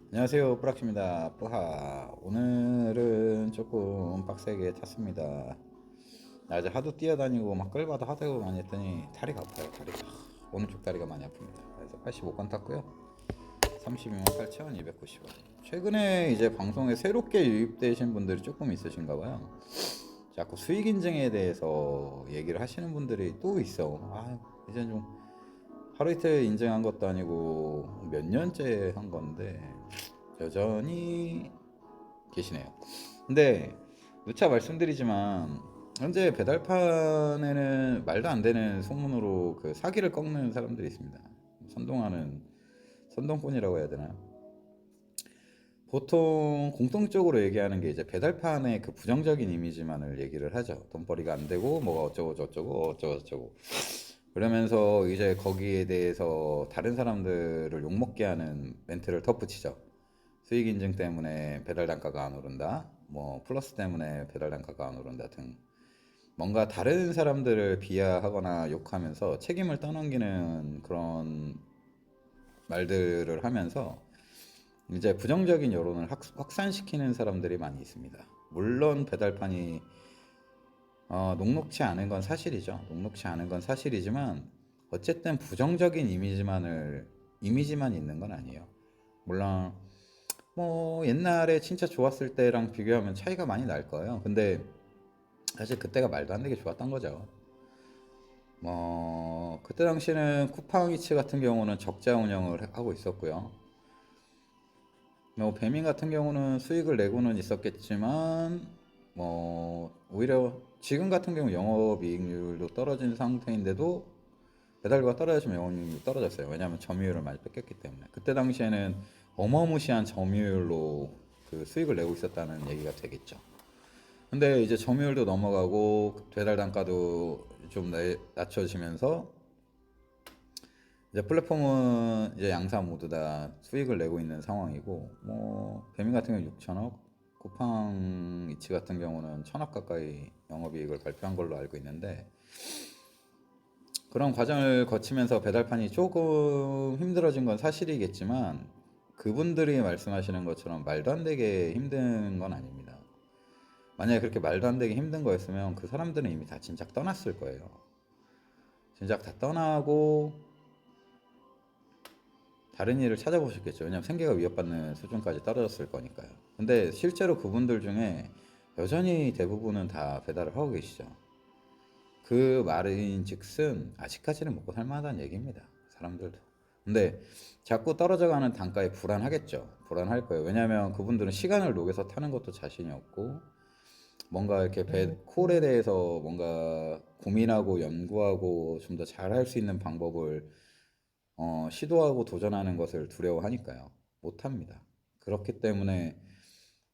안녕하세요, 뿌락입니다. 뿌하. 오늘은 조금 빡세게 탔습니다. 낮에 하도 뛰어다니고 막 끌바도 하도 많이 했더니 다리가 아파요. 다리가 오른쪽 다리가 많이 아픕니다. 그래서 85건 탔고요. 32만 8,290원. 최근에 이제 방송에 새롭게 유입되신 분들이 조금 있으신가 봐요. 자꾸 수익 인증에 대해서 얘기를 하시는 분들이 또 있어. 이제 좀 하루 이틀 인증한 것도 아니고 몇 년째 한 건데 여전히 계시네요. 근데 누차 말씀드리지만 현재 배달판에는 말도 안 되는 소문으로 그 사기를 꺾는 사람들이 있습니다. 선동하는 선동꾼이라고 해야 되나요? 보통 공통적으로 얘기하는 게 이제 배달판의 그 부정적인 이미지만을 얘기를 하죠. 돈벌이가 안 되고 뭐가 어쩌고 저쩌고 어쩌고 저쩌고 그러면서 이제 거기에 대해서 다른 사람들을 욕먹게 하는 멘트를 덧붙이죠. 수익 인증 때문에 배달 단가가 안 오른다. 뭐 플러스 때문에 배달 단가가 안 오른다 등 뭔가 다른 사람들을 비하하거나 욕하면서 책임을 떠넘기는 그런 말들을 하면서 이제 부정적인 여론을 확산시키는 사람들이 많이 있습니다. 물론 배달판이 녹록치 않은 건 사실이죠. 녹록치 않은 건 사실이지만 어쨌든 부정적인 이미지만 있는 건 아니에요. 물론 뭐 옛날에 진짜 좋았을 때랑 비교하면 차이가 많이 날 거예요. 근데 사실 그때가 말도 안 되게 좋았던 거죠. 뭐 그때 당시에는 쿠팡이츠 같은 경우는 적자 운영을 하고 있었고요. 뭐 배민 같은 경우는 수익을 내고는 있었겠지만 뭐 오히려 지금 같은 경우 영업이익률도 떨어진 상태인데도 배달료가 떨어지면 영업이익률이 떨어졌어요. 왜냐하면 점유율을 많이 뺏겼기 때문에. 그때 당시에는 어마무시한 점유율로 그 수익을 내고 있었다는 얘기가 되겠죠. 근데 이제 점유율도 넘어가고 배달 단가도 좀 낮춰지면서 이제 플랫폼은 이제 양사 모두 다 수익을 내고 있는 상황이고 뭐 배민 같은 경우 6천억, 쿠팡 이츠 같은 경우는 1,000억 가까이 영업이익을 발표한 걸로 알고 있는데 그런 과정을 거치면서 배달판이 조금 힘들어진 건 사실이겠지만 그분들이 말씀하시는 것처럼 말도 안 되게 힘든 건 아닙니다. 만약에 그렇게 말도 안 되게 힘든 거였으면 그 사람들은 이미 다 진작 떠났을 거예요. 진작 다 떠나고 다른 일을 찾아보셨겠죠. 왜냐면 생계가 위협받는 수준까지 떨어졌을 거니까요. 근데 실제로 그분들 중에 여전히 대부분은 다 배달을 하고 계시죠. 그 말인 즉슨 아직까지는 먹고 살만하다는 얘기입니다. 사람들도. 근데 자꾸 떨어져가는 단가에 불안하겠죠. 불안할 거예요. 왜냐하면 그분들은 시간을 녹여서 타는 것도 자신이 없고 뭔가 이렇게 콜에 대해서 뭔가 고민하고 연구하고 좀 더 잘할 수 있는 방법을 시도하고 도전하는 것을 두려워하니까요. 못합니다. 그렇기 때문에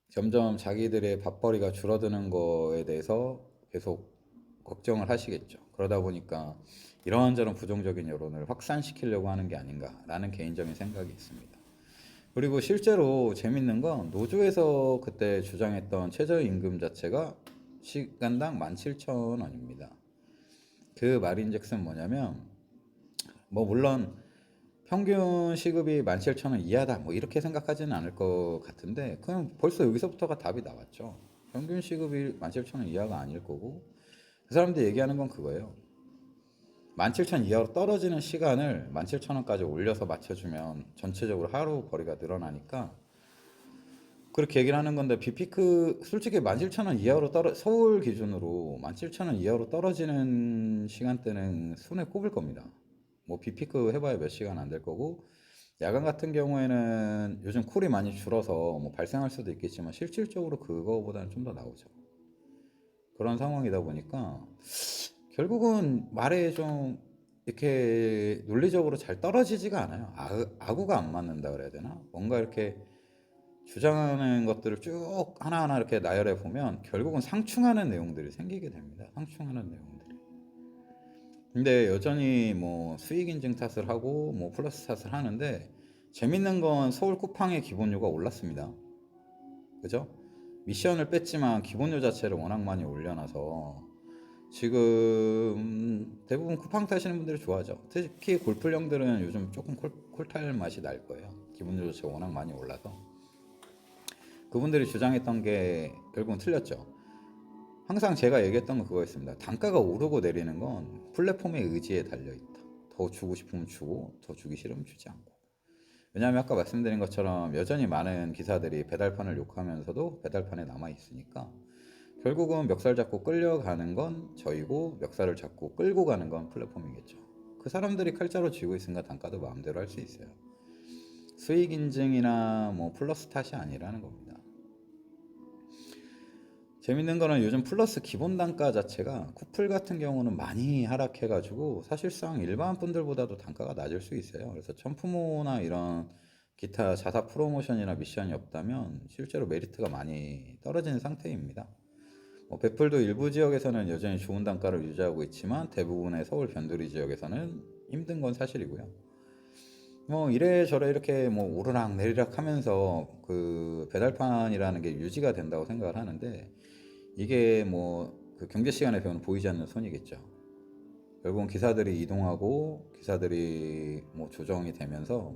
점점 자기들의 밥벌이가 줄어드는 거에 대해서 계속 걱정을 하시겠죠. 그러다 보니까 이런저런 부정적인 여론을 확산시키려고 하는 게 아닌가라는 개인적인 생각이 있습니다. 그리고 실제로 재밌는 건 노조에서 그때 주장했던 최저임금 자체가 시간당 17,000원입니다. 그 말인즉슨 뭐냐면 뭐 물론 평균 시급이 17,000원 이하다 뭐 이렇게 생각하지는 않을 것 같은데 그냥 벌써 여기서부터가 답이 나왔죠. 평균 시급이 17,000원 이하가 아닐 거고 그 사람들 얘기하는 건 그거예요. 17,000원 이하로 떨어지는 시간을 17,000원까지 올려서 맞춰주면 전체적으로 하루 거리가 늘어나니까 그렇게 얘기를 하는 건데 비피크 솔직히 17,000원 이하로 서울 기준으로 17,000원 이하로 떨어지는 시간대는 손에 꼽을 겁니다. 뭐 비피크 해봐야 몇 시간 안 될 거고 야간 같은 경우에는 요즘 콜이 많이 줄어서 뭐 발생할 수도 있겠지만 실질적으로 그거보다는 좀 더 나오죠. 그런 상황이다 보니까 결국은 말에 좀 이렇게 논리적으로 잘 떨어지지가 않아요. 아구가 안 맞는다 그래야 되나? 뭔가 이렇게 주장하는 것들을 쭉 하나하나 이렇게 나열해 보면 결국은 상충하는 내용들이 생기게 됩니다. 상충하는 내용들이. 근데 여전히 뭐 수익 인증 탓을 하고 뭐 플러스 탓을 하는데 재밌는 건 서울 쿠팡의 기본료가 올랐습니다. 그죠? 미션을 뺐지만 기본료 자체를 워낙 많이 올려놔서 지금 대부분 쿠팡 타시는 분들이 좋아하죠. 특히 골프령들은 요즘 조금 콜탈 맛이 날 거예요. 기본주도 자체가 워낙 많이 올라서 그분들이 주장했던 게 결국은 틀렸죠. 항상 제가 얘기했던 건 그거였습니다. 단가가 오르고 내리는 건 플랫폼의 의지에 달려있다. 더 주고 싶으면 주고 더 주기 싫으면 주지 않고. 왜냐하면 아까 말씀드린 것처럼 여전히 많은 기사들이 배달판을 욕하면서도 배달판에 남아있으니까 결국은 멱살 잡고 끌려가는 건 저희고 멱살을 잡고 끌고 가는 건 플랫폼이겠죠. 그 사람들이 칼자루 쥐고 있으니까 단가도 마음대로 할 수 있어요. 수익 인증이나 뭐 플러스 탓이 아니라는 겁니다. 재밌는 거는 요즘 플러스 기본 단가 자체가 쿠플 같은 경우는 많이 하락해가지고 사실상 일반 분들보다도 단가가 낮을 수 있어요. 그래서 천프모나 이런 기타 자사 프로모션이나 미션이 없다면 실제로 메리트가 많이 떨어지는 상태입니다. 베풀도 일부 지역에서는 여전히 좋은 단가를 유지하고 있지만 대부분의 서울 변두리 지역에서는 힘든 건 사실이고요. 이래저래 이렇게 오르락 내리락 하면서 그 배달판이라는 게 유지가 된다고 생각을 하는데 이게 그 경제 시간에 배우는 보이지 않는 손이겠죠. 결국은 기사들이 이동하고 기사들이 조정이 되면서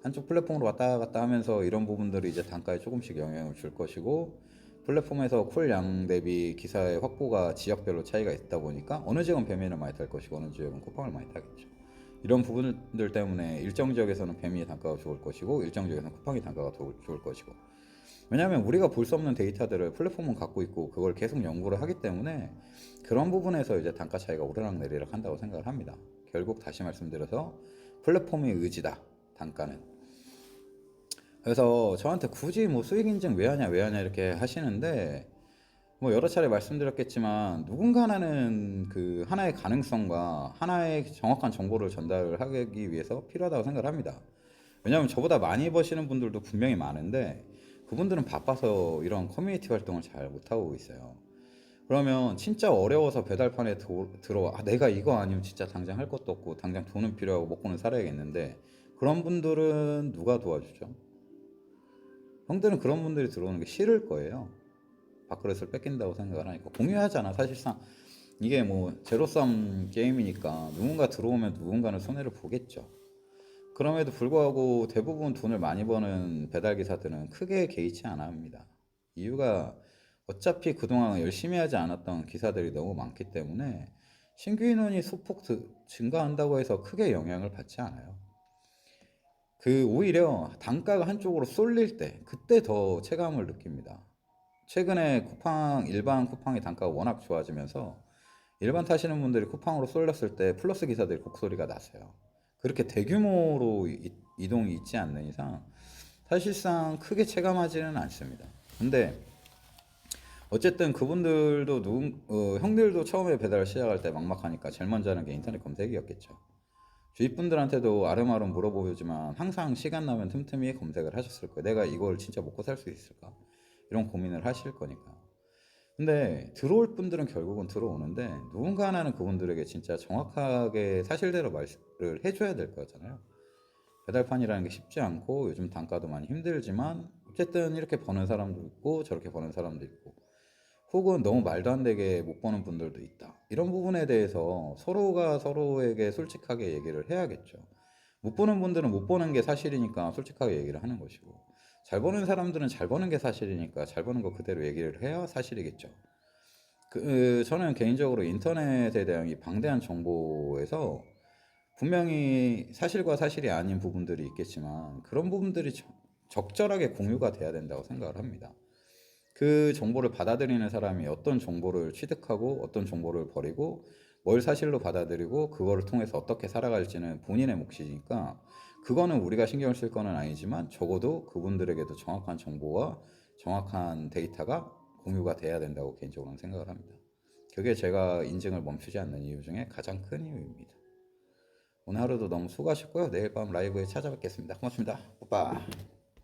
한쪽 플랫폼으로 왔다 갔다 하면서 이런 부분들이 이제 단가에 조금씩 영향을 줄 것이고 플랫폼에서 콜량 대비 기사의 확보가 지역별로 차이가 있다 보니까 어느 지역은 배민을 많이 탈 것이고 어느 지역은 쿠팡을 많이 타겠죠. 이런 부분들 때문에 일정 지역에서는 배민의 단가가 좋을 것이고 일정 지역에서는 쿠팡의 단가가 좋을 것이고 왜냐하면 우리가 볼 수 없는 데이터들을 플랫폼은 갖고 있고 그걸 계속 연구를 하기 때문에 그런 부분에서 이제 단가 차이가 오르락 내리락 한다고 생각을 합니다. 결국 다시 말씀드려서 플랫폼의 의지다 단가는. 그래서 저한테 굳이 수익 인증 왜 하냐 이렇게 하시는데 여러 차례 말씀드렸겠지만 누군가는 그 하나의 가능성과 하나의 정확한 정보를 전달을 하기 위해서 필요하다고 생각을 합니다. 왜냐하면 저보다 많이 버시는 분들도 분명히 많은데 그분들은 바빠서 이런 커뮤니티 활동을 잘 못하고 있어요. 그러면 진짜 어려워서 배달판에 들어와 내가 이거 아니면 진짜 당장 할 것도 없고 당장 돈은 필요하고 먹고는 살아야겠는데 그런 분들은 누가 도와주죠? 형들은 그런 분들이 들어오는 게 싫을 거예요. 밥그릇을 뺏긴다고 생각을 하니까 공유하잖아. 사실상 이게 제로섬 게임이니까 누군가 들어오면 누군가는 손해를 보겠죠. 그럼에도 불구하고 대부분 돈을 많이 버는 배달기사들은 크게 개의치 않아 합니다. 이유가 어차피 그동안 열심히 하지 않았던 기사들이 너무 많기 때문에 신규 인원이 소폭 증가한다고 해서 크게 영향을 받지 않아요. 오히려 단가가 한쪽으로 쏠릴 때 그때 더 체감을 느낍니다. 최근에 일반 쿠팡의 단가가 워낙 좋아지면서 일반 타시는 분들이 쿠팡으로 쏠렸을 때 플러스 기사들이 곡소리가 났어요. 그렇게 대규모로 이동이 있지 않는 이상 사실상 크게 체감하지는 않습니다. 근데 어쨌든 그분들도 형들도 처음에 배달을 시작할 때 막막하니까 제일 먼저 하는 게 인터넷 검색이었겠죠. 주위 분들한테도 아름아름 물어보지만 항상 시간 나면 틈틈이 검색을 하셨을 거예요. 내가 이걸 진짜 먹고 살 수 있을까? 이런 고민을 하실 거니까. 근데 들어올 분들은 결국은 들어오는데 누군가 하나는 그분들에게 진짜 정확하게 사실대로 말을 해줘야 될 거잖아요. 배달판이라는 게 쉽지 않고 요즘 단가도 많이 힘들지만 어쨌든 이렇게 버는 사람도 있고 저렇게 버는 사람도 있고 혹은 너무 말도 안 되게 못 버는 분들도 있다. 이런 부분에 대해서 서로가 서로에게 솔직하게 얘기를 해야겠죠. 못 버는 분들은 못 버는 게 사실이니까 솔직하게 얘기를 하는 것이고 잘 버는 사람들은 잘 버는 게 사실이니까 잘 버는 거 그대로 얘기를 해야 사실이겠죠. 저는 개인적으로 인터넷에 대한 이 방대한 정보에서 분명히 사실과 사실이 아닌 부분들이 있겠지만 그런 부분들이 적절하게 공유가 돼야 된다고 생각을 합니다. 그 정보를 받아들이는 사람이 어떤 정보를 취득하고 어떤 정보를 버리고 뭘 사실로 받아들이고 그거를 통해서 어떻게 살아갈지는 본인의 몫이니까 그거는 우리가 신경을 쓸 거는 아니지만 적어도 그분들에게도 정확한 정보와 정확한 데이터가 공유가 돼야 된다고 개인적으로는 생각을 합니다. 그게 제가 인증을 멈추지 않는 이유 중에 가장 큰 이유입니다. 오늘 하루도 너무 수고하셨고요. 내일 밤 라이브에 찾아뵙겠습니다. 고맙습니다. 오빠.